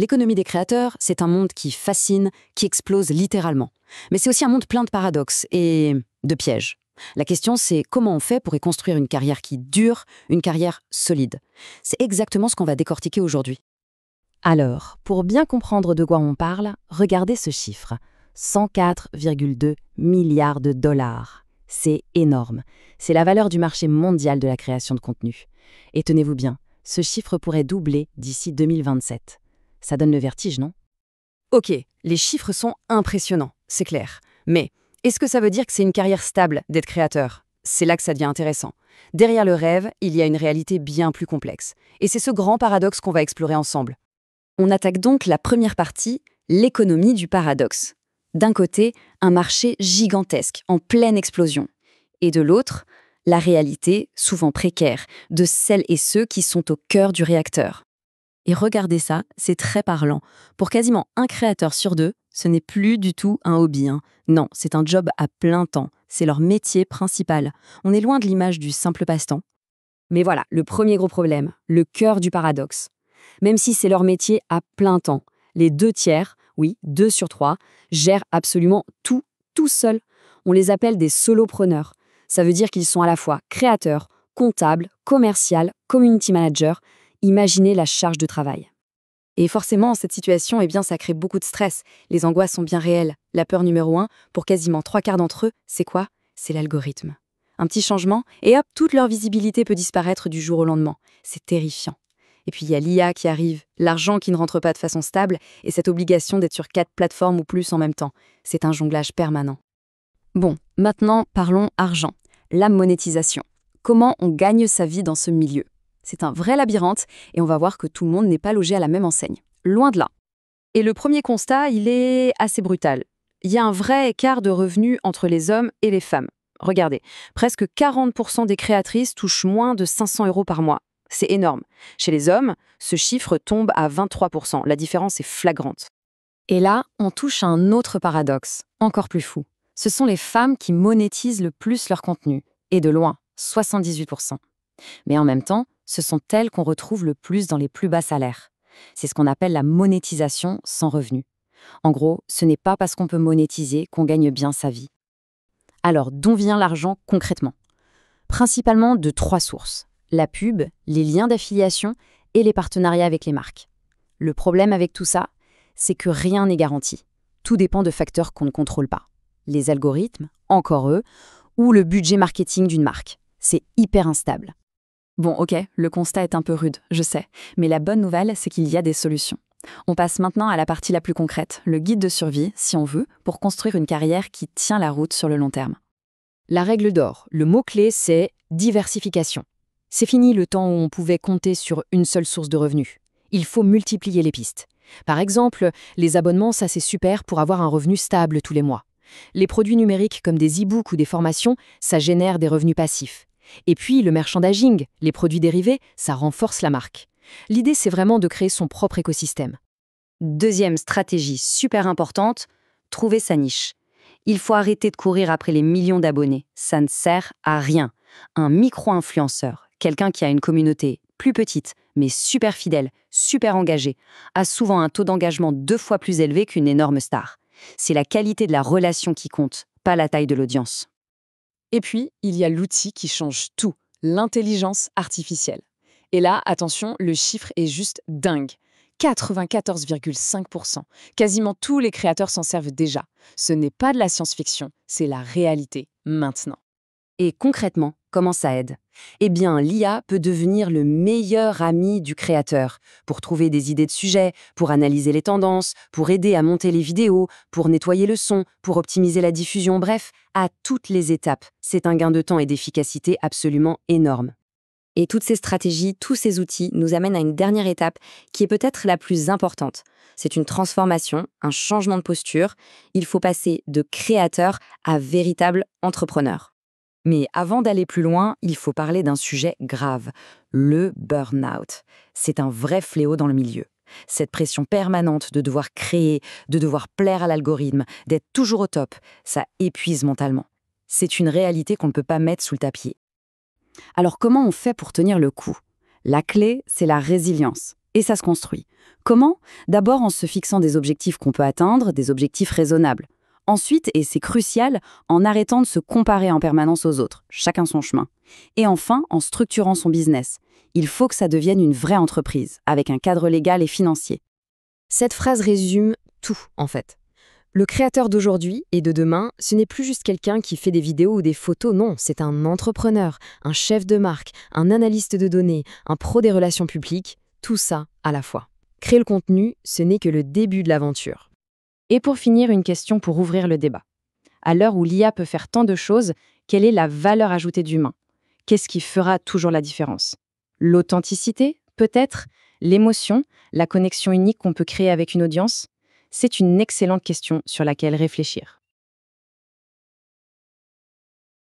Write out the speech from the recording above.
L'économie des créateurs, c'est un monde qui fascine, qui explose littéralement. Mais c'est aussi un monde plein de paradoxes et de pièges. La question, c'est comment on fait pour y construire une carrière qui dure, une carrière solide. C'est exactement ce qu'on va décortiquer aujourd'hui. Alors, pour bien comprendre de quoi on parle, regardez ce chiffre. 104,2 milliards de dollars. C'est énorme. C'est la valeur du marché mondial de la création de contenu. Et tenez-vous bien, ce chiffre pourrait doubler d'ici 2027. Ça donne le vertige, non? Ok, les chiffres sont impressionnants, c'est clair. Mais est-ce que ça veut dire que c'est une carrière stable d'être créateur? C'est là que ça devient intéressant. Derrière le rêve, il y a une réalité bien plus complexe. Et c'est ce grand paradoxe qu'on va explorer ensemble. On attaque donc la première partie, l'économie du paradoxe. D'un côté, un marché gigantesque, en pleine explosion. Et de l'autre, la réalité, souvent précaire, de celles et ceux qui sont au cœur du réacteur. Et regardez ça, c'est très parlant. Pour quasiment un créateur sur deux, ce n'est plus du tout un hobby. Non, c'est un job à plein temps. C'est leur métier principal. On est loin de l'image du simple passe-temps. Mais voilà, le premier gros problème, le cœur du paradoxe. Même si c'est leur métier à plein temps, les 2/3, oui, 2 sur 3, gèrent absolument tout seuls. On les appelle des solopreneurs. Ça veut dire qu'ils sont à la fois créateurs, comptables, commerciaux, community managers. Imaginez la charge de travail. Et forcément, cette situation, ça crée beaucoup de stress. Les angoisses sont bien réelles. La peur numéro 1, pour quasiment 3/4 d'entre eux, c'est quoi? C'est l'algorithme. Un petit changement, et hop, toute leur visibilité peut disparaître du jour au lendemain. C'est terrifiant. Et puis il y a l'IA qui arrive, l'argent qui ne rentre pas de façon stable, et cette obligation d'être sur 4 plateformes ou plus en même temps. C'est un jonglage permanent. Bon, maintenant parlons argent. La monétisation. Comment on gagne sa vie dans ce milieu? C'est un vrai labyrinthe, et on va voir que tout le monde n'est pas logé à la même enseigne. Loin de là. Et le premier constat, il est assez brutal. Il y a un vrai écart de revenus entre les hommes et les femmes. Regardez, presque 40% des créatrices touchent moins de 500 € par mois. C'est énorme. Chez les hommes, ce chiffre tombe à 23%. La différence est flagrante. Et là, on touche à un autre paradoxe, encore plus fou. Ce sont les femmes qui monétisent le plus leur contenu. Et de loin, 78%. Mais en même temps, ce sont elles qu'on retrouve le plus dans les plus bas salaires. C'est ce qu'on appelle la monétisation sans revenu. En gros, ce n'est pas parce qu'on peut monétiser qu'on gagne bien sa vie. Alors, d'où vient l'argent concrètement? Principalement de 3 sources. La pub, les liens d'affiliation et les partenariats avec les marques. Le problème avec tout ça, c'est que rien n'est garanti. Tout dépend de facteurs qu'on ne contrôle pas. Les algorithmes, encore eux, ou le budget marketing d'une marque. C'est hyper instable. Bon, ok, le constat est un peu rude, je sais, mais la bonne nouvelle, c'est qu'il y a des solutions. On passe maintenant à la partie la plus concrète, le guide de survie, si on veut, pour construire une carrière qui tient la route sur le long terme. La règle d'or, le mot-clé, c'est diversification. C'est fini le temps où on pouvait compter sur une seule source de revenus. Il faut multiplier les pistes. Par exemple, les abonnements, ça c'est super pour avoir un revenu stable tous les mois. Les produits numériques comme des e-books ou des formations, ça génère des revenus passifs. Et puis le merchandising, les produits dérivés, ça renforce la marque. L'idée, c'est vraiment de créer son propre écosystème. Deuxième stratégie super importante, trouver sa niche. Il faut arrêter de courir après les millions d'abonnés. Ça ne sert à rien. Un micro-influenceur, quelqu'un qui a une communauté plus petite, mais super fidèle, super engagée, a souvent un taux d'engagement 2 fois plus élevé qu'une énorme star. C'est la qualité de la relation qui compte, pas la taille de l'audience. Et puis, il y a l'outil qui change tout, l'intelligence artificielle. Et là, attention, le chiffre est juste dingue. 94,5%. Quasiment tous les créateurs s'en servent déjà. Ce n'est pas de la science-fiction, c'est la réalité, maintenant. Et concrètement, comment ça aide? Eh bien, l'IA peut devenir le meilleur ami du créateur pour trouver des idées de sujets, pour analyser les tendances, pour aider à monter les vidéos, pour nettoyer le son, pour optimiser la diffusion, bref, à toutes les étapes. C'est un gain de temps et d'efficacité absolument énorme. Et toutes ces stratégies, tous ces outils nous amènent à une dernière étape qui est peut-être la plus importante. C'est une transformation, un changement de posture. Il faut passer de créateur à véritable entrepreneur. Mais avant d'aller plus loin, il faut parler d'un sujet grave, le burn-out. C'est un vrai fléau dans le milieu. Cette pression permanente de devoir créer, de devoir plaire à l'algorithme, d'être toujours au top, ça épuise mentalement. C'est une réalité qu'on ne peut pas mettre sous le tapis. Alors comment on fait pour tenir le coup? La clé, c'est la résilience. Et ça se construit. Comment? D'abord en se fixant des objectifs qu'on peut atteindre, des objectifs raisonnables. Ensuite, et c'est crucial, en arrêtant de se comparer en permanence aux autres, chacun son chemin. Et enfin, en structurant son business. Il faut que ça devienne une vraie entreprise, avec un cadre légal et financier. Cette phrase résume tout, en fait. Le créateur d'aujourd'hui et de demain, ce n'est plus juste quelqu'un qui fait des vidéos ou des photos, non, c'est un entrepreneur, un chef de marque, un analyste de données, un pro des relations publiques, tout ça à la fois. Créer le contenu, ce n'est que le début de l'aventure. Et pour finir, une question pour ouvrir le débat. À l'heure où l'IA peut faire tant de choses, quelle est la valeur ajoutée d'humain? Qu'est-ce qui fera toujours la différence? L'authenticité, peut-être? L'émotion? La connexion unique qu'on peut créer avec une audience? C'est une excellente question sur laquelle réfléchir.